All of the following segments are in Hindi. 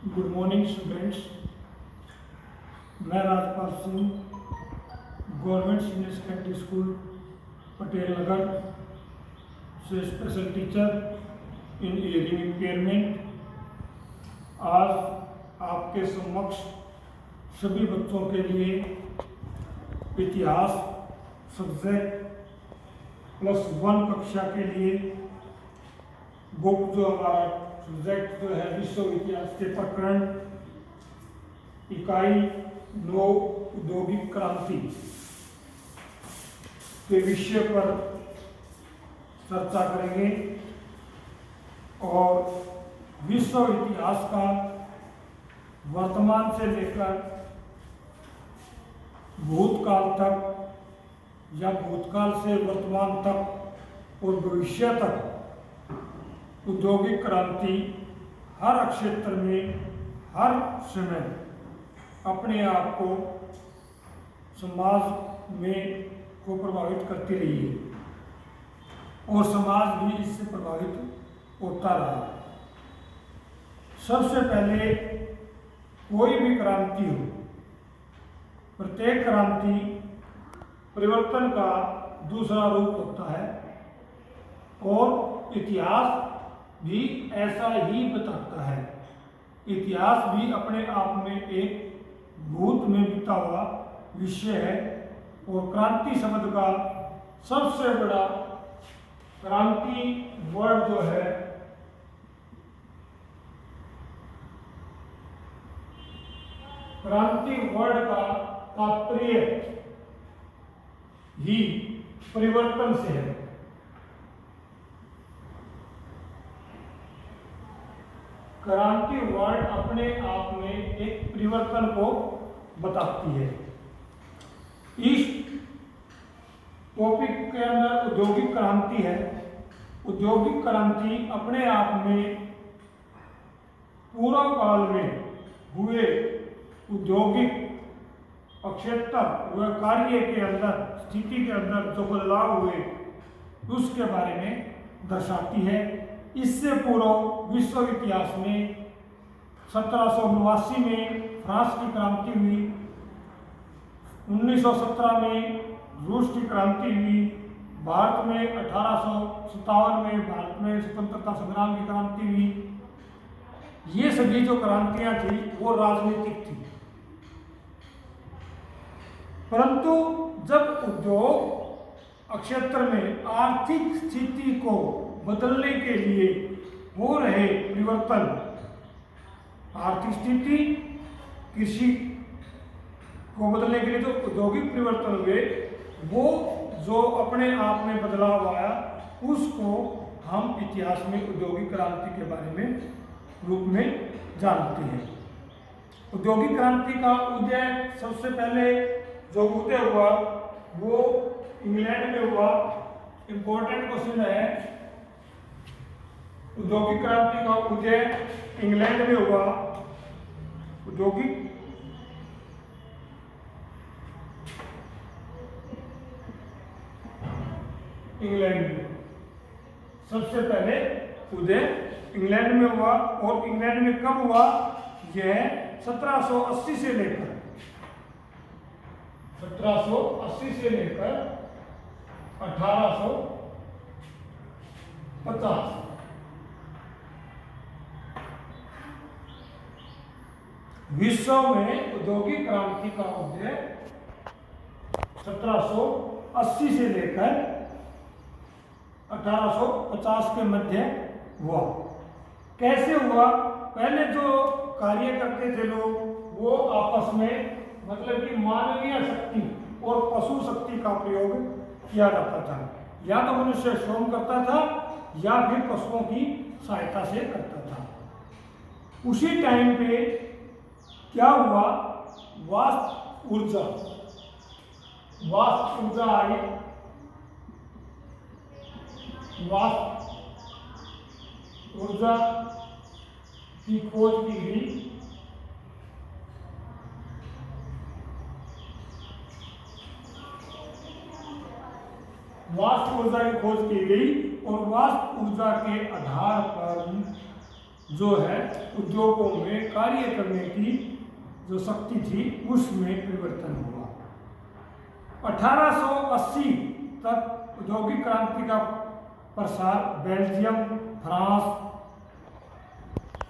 Good morning students. मैं Rajpal Singh, government senior secondary school Patel Nagar से special teacher in hearing impairment आज आपके समक्ष सभी बच्चों के लिए इतिहास सब्जेक्ट +1 कक्षा के लिए बुक जो हमारा सब्जेक्ट जो है विश्व इतिहास के प्रकरण इकाई 9 औद्योगिक क्रांति के विषय पर चर्चा करेंगे और विश्व इतिहास का वर्तमान से लेकर भूतकाल तक या भूतकाल से वर्तमान तक और भविष्य तक औद्योगिक क्रांति हर क्षेत्र में हर समय अपने आप को समाज में को प्रभावित करती रही है और समाज भी इससे प्रभावित होता रहा। सबसे पहले कोई भी क्रांति हो, प्रत्येक क्रांति परिवर्तन का दूसरा रूप होता है और इतिहास भी ऐसा ही बताता है। इतिहास भी अपने आप में एक भूत में बीता हुआ विषय है और क्रांति शब्द का सबसे बड़ा क्रांति वर्ड जो है क्रांति वर्ड का तात्पर्य ही परिवर्तन से है। क्रांति वर्ड अपने आप में एक परिवर्तन को बताती है। इस टॉपिक के अंदर औद्योगिक क्रांति है। औद्योगिक क्रांति अपने आप में पूर्व काल में हुए औद्योगिक क्षेत्र व कार्य के अंदर स्थिति के अंदर जो बदलाव हुए उसके बारे में दर्शाती है। इससे पूर्व विश्व इतिहास में 1789 में फ्रांस की क्रांति हुई, 1917 में रूस की क्रांति हुई, भारत में 1857 में भारत में स्वतंत्रता संग्राम की क्रांति हुई। ये सभी जो क्रांतियां थी वो राजनीतिक थी, परंतु जब उद्योग क्षेत्र में आर्थिक स्थिति को बदलने के लिए हो रहे परिवर्तन, आर्थिक स्थिति कृषि को बदलने के लिए जो औद्योगिक परिवर्तन हुए वो जो अपने आप में बदलाव आया उसको हम इतिहास में औद्योगिक क्रांति के बारे में रूप में जानते हैं। औद्योगिक क्रांति का उदय सबसे पहले जो उदय हुआ वो इंग्लैंड में हुआ। इंपॉर्टेंट क्वेश्चन है, औद्योगिक क्रांति का उदय इंग्लैंड में हुआ। औद्योगिक इंग्लैंड में सबसे पहले उदय इंग्लैंड में हुआ और इंग्लैंड में कब हुआ? यह 1780 से लेकर 1850 विश्व में औद्योगिक क्रांति का उदय 1780 से लेकर 1850 के मध्य हुआ। कैसे हुआ? पहले जो कार्य करते थे लोग वो आपस में मतलब कि मानवीय शक्ति और पशु शक्ति का प्रयोग किया जाता था। या तो मनुष्य श्रम करता था या फिर पशुओं की सहायता से करता था। उसी टाइम पे क्या हुआ? वाष्प ऊर्जा आई। वाष्प ऊर्जा की खोज की गई। वाष्प ऊर्जा की खोज की गई और वाष्प ऊर्जा के आधार पर जो है उद्योगों में कार्य करने की जो शक्ति थी उसमें परिवर्तन हुआ। 1880 तक औद्योगिक क्रांति का प्रसार बेल्जियम, फ्रांस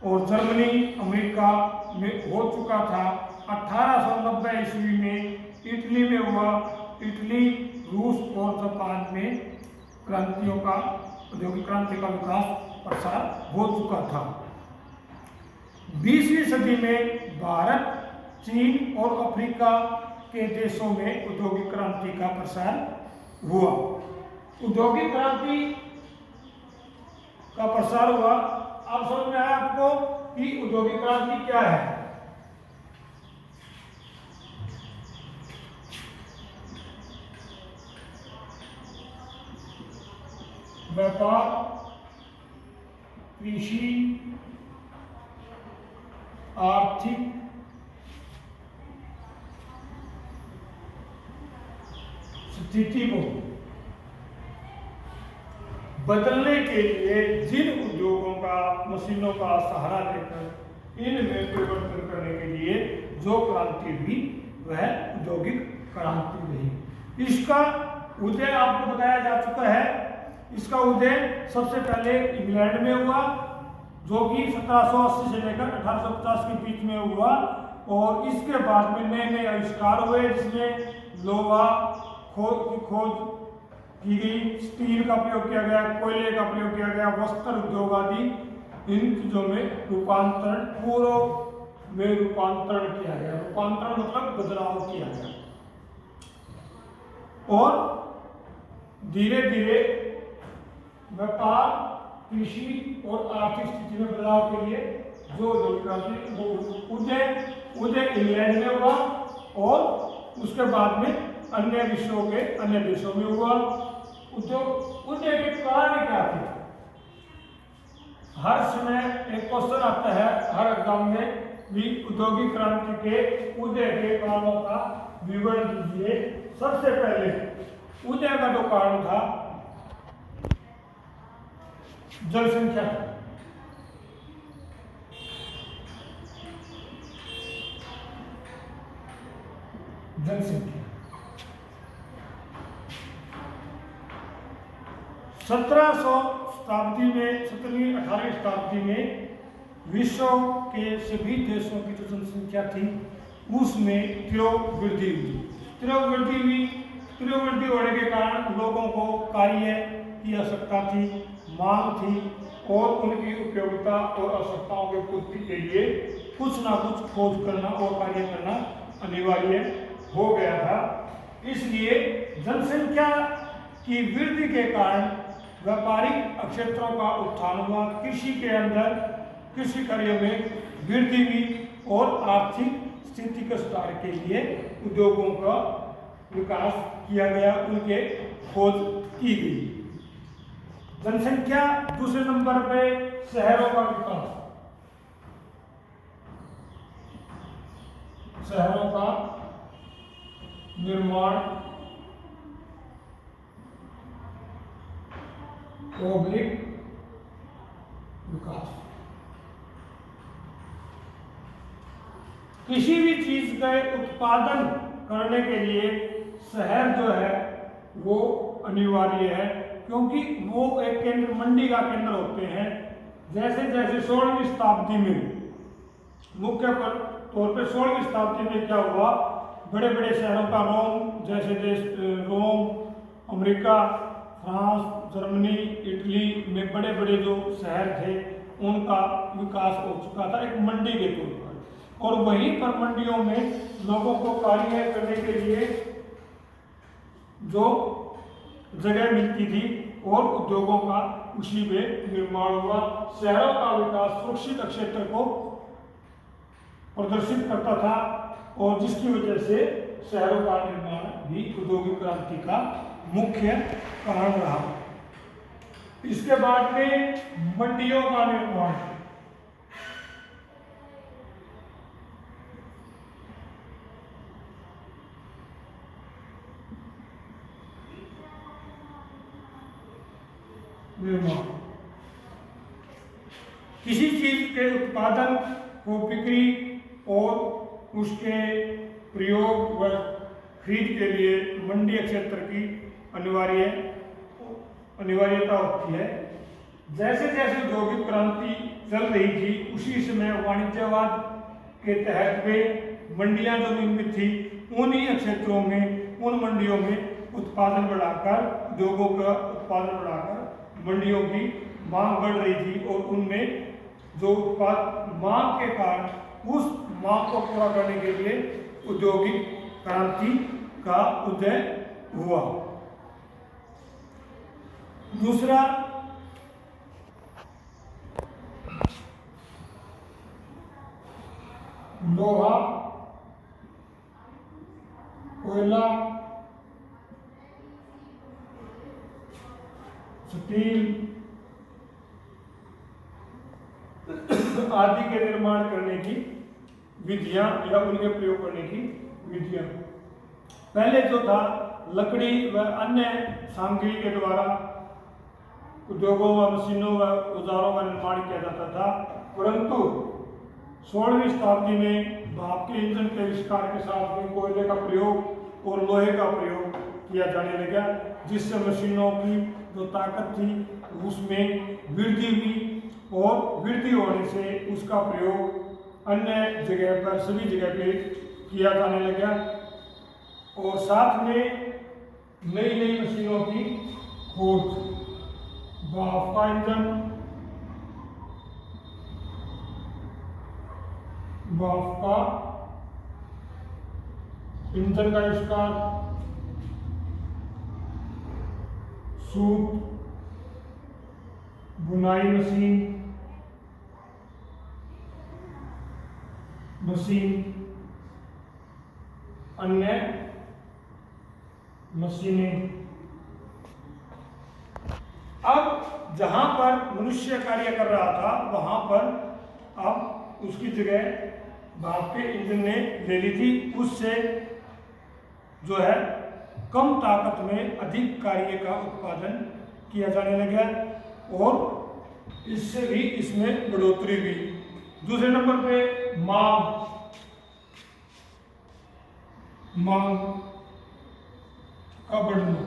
और जर्मनी, अमेरिका में हो चुका था। 1890 ईस्वी में इटली में हुआ। इटली, रूस और जापान में क्रांतियों का औद्योगिक क्रांति का विकास प्रसार हो चुका था। 20वीं सदी में भारत, चीन और अफ्रीका के देशों में औद्योगिक क्रांति का प्रसार हुआ। औद्योगिक क्रांति का प्रसार हुआ। अब समझ में आया आपको कि औद्योगिक क्रांति क्या है? व्यापार, कृषि, आर्थिक स्थिति को बदलने के लिए जिन उद्योगों का, मशीनों का सहारा लेकर इनमें परिवर्तन करने के लिए जो क्रांति हुई वह औद्योगिक क्रांति रही। इसका उदय आपको बताया जा चुका है। इसका उदय सबसे पहले इंग्लैंड में हुआ, जो कि 1780 से लेकर 1850 के बीच में हुआ, और इसके बाद में नए नए आविष्कार हुए जिसमें लोहा खोज की गई, स्टील का प्रयोग किया गया, कोयले का प्रयोग किया गया, वस्त्र उद्योग आदि इन चीजों में रूपांतरण, पूर्व में रूपांतरण किया गया। रूपांतरण मतलब बदलाव किया गया, और धीरे धीरे व्यापार, कृषि और आर्थिक स्थिति में बदलाव के लिए जो औद्योगिक क्रांति वो उदय इंग्लैंड में हुआ, और उसके बाद में अन्य विश्वों के अन्य देशों में हुआ। उदय के कारण क्या थे? हर समय एक क्वेश्चन आता है हर एग्जाम में भी, औद्योगिक क्रांति के उदय के कारणों का विवरण दीजिए। सबसे पहले उदय का जो कारण था जनसंख्या। जनसंख्या 17वीं 18वीं शताब्दी में विश्व के सभी देशों की जो जनसंख्या थी उसमें तीव्र वृद्धि होने के कारण लोगों को कार्य की आवश्यकता थी, मांग थी, और उनकी उपयोगिता और आवश्यकताओं की पूर्ति के लिए कुछ ना कुछ खोज करना और कार्य करना अनिवार्य हो गया था। इसलिए जनसंख्या की वृद्धि के कारण व्यापारिक क्षेत्रों का उत्थान हुआ, कृषि के अंदर कृषि कार्यों में वृद्धि हुई, और आर्थिक स्थिति के सुधार के लिए उद्योगों का विकास किया गया, उनके खोज की गई। जनसंख्या। दूसरे नंबर पे शहरों का विकास। शहरों का निर्माण, औद्योगिक विकास। किसी भी चीज का उत्पादन करने के लिए शहर जो है वो अनिवार्य है, क्योंकि वो एक केंद्र, मंडी का केंद्र होते हैं। जैसे जैसे 16वीं शताब्दी में, मुख्य तौर पर 16वीं शताब्दी में क्या हुआ, बड़े बड़े शहरों का रोम जैसे देश, रोम, अमेरिका, फ्रांस, जर्मनी, इटली में बड़े बड़े जो शहर थे उनका विकास हो चुका था एक मंडी के तौर पर, और वहीं पर मंडियों में लोगों को कार्य करने के लिए जो जगह मिलती थी और उद्योगों का उसी में निर्माण हुआ। शहरों का विकास सुरक्षित क्षेत्र को प्रदर्शित करता था, और जिसकी वजह से शहरों का निर्माण भी औद्योगिक क्रांति का मुख्य कारण रहा। इसके बाद में मंडियों का निर्माण। किसी चीज के उत्पादन को बिक्री और उसके प्रयोग व खरीद के लिए मंडी क्षेत्र की अनिवार्यता होती है। जैसे जैसे औद्योगिक क्रांति चल रही थी उसी समय वाणिज्यवाद के तहत वे मंडियां जो निर्मित थी उन्हीं क्षेत्रों में, उन मंडियों में उत्पादन बढ़ाकर, उद्योगों का उत्पादन बढ़ाकर मंडियों की मांग बढ़ रही थी और उनमें जो उत्पाद मांग के कारण उस मांग को पूरा करने के लिए औद्योगिक क्रांति का उदय हुआ। दूसरा, लोहा, कोयला, स्टील आदि के निर्माण करने की विधियां या उनके प्रयोग करने की विधियां। पहले जो था लकड़ी व अन्य सामग्री के द्वारा उद्योगों व मशीनों व औजारों का निर्माण किया जाता था, परंतु 16वीं शताब्दी में भाप के इंजन के आविष्कार के साथ में कोयले का प्रयोग और लोहे का प्रयोग किया जाने लगा, जिससे मशीनों की जो ताकत थी उसमें वृद्धि हुई और वृद्धि होने से उसका प्रयोग अन्य जगह पर, सभी जगह पे किया जाने लगा और साथ में नई नई मशीनों की खोज, भाप का इंजन, भाप का इंजन का आविष्कार, सूत, बुनाई मशीन, अन्य मशीनें। अब जहां पर मनुष्य कार्य कर रहा था वहां पर अब उसकी जगह भाप के इंजन ने ले ली थी। उससे जो है कम ताकत में अधिक कार्य का उत्पादन किया जाने लगा और इससे भी इसमें बढ़ोतरी हुई। दूसरे नंबर पे मांग का बढ़ना,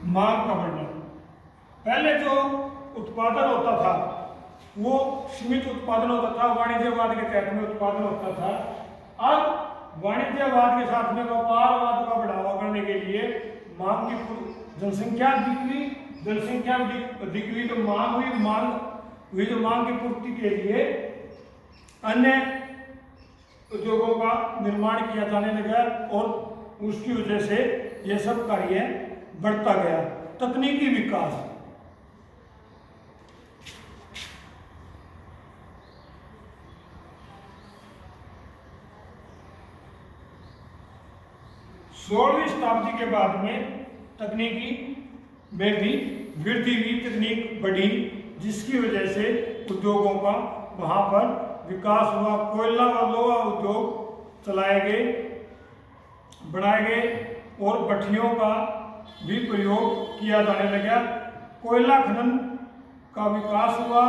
मांग का बढ़ना। पहले जो उत्पादन होता था वो सीमित उत्पादन होता था, वाणिज्यवाद के तहत में उत्पादन होता था। अब वाणिज्यवाद के साथ में व्यापारवाद का बढ़ावा करने के लिए मांग की जनसंख्या दिखली तो मांग हुई तो मांग की पूर्ति के लिए अन्य उद्योगों का निर्माण किया जाने लगा और उसकी वजह से यह सब कार्य बढ़ता गया। तकनीकी विकास, सोलहवीं शताब्दी के बाद में तकनीकी में भी वृद्धि हुई, तकनीक बढ़ी, जिसकी वजह से उद्योगों का वहाँ पर विकास हुआ। कोयला व लोहा उद्योग चलाए गए, बढ़ाए गए और भट्टियों का भी प्रयोग किया जाने लगा। कोयला खनन का विकास हुआ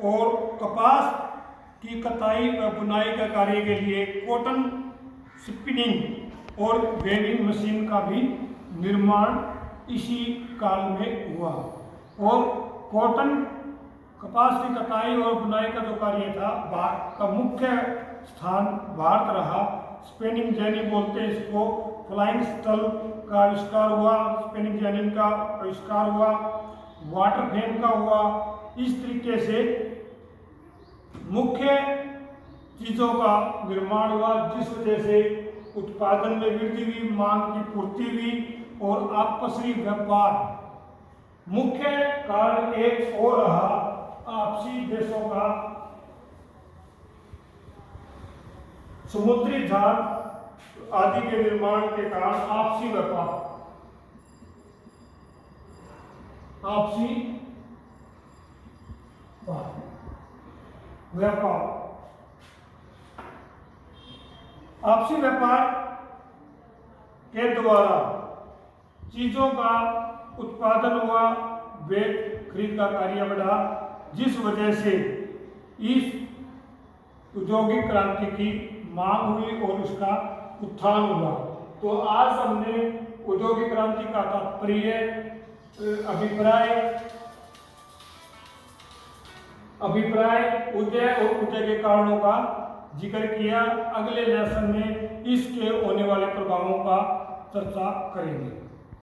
और कपास की कताई व बुनाई का कार्य के लिए कॉटन स्पिनिंग और वेविंग मशीन का भी निर्माण इसी काल में हुआ। और कॉटन, कपास की कटाई और बुनाई का जो कार्य था भारत का मुख्य स्थान भारत रहा। स्पिनिंग जेनी बोलते हैं इसको। फ्लाइंग स्टल का आविष्कार हुआ, स्पिनिंग जेनी का आविष्कार हुआ, वाटर फ्रेम का हुआ। इस तरीके से मुख्य चीज़ों का निर्माण हुआ, जिस वजह से उत्पादन में वृद्धि हुई, मांग की पूर्ति हुई और आपसी व्यापार। मुख्य कारण एक और रहा आपसी देशों का समुद्री जहाज आदि के निर्माण के कारण आपसी व्यापार, आपसी व्यापार के द्वारा चीजों का उत्पादन हुआ, बेच खरीद का कार्य बढ़ा, जिस वजह से इस औद्योगिक क्रांति की मांग हुई और उसका उत्थान हुआ। तो आज हमने औद्योगिक क्रांति का तात्पर्य, अभिप्राय, उदय और उदय के कारणों का जिक्र किया। अगले लेसन में इसके होने वाले प्रभावों का चर्चा करेंगे।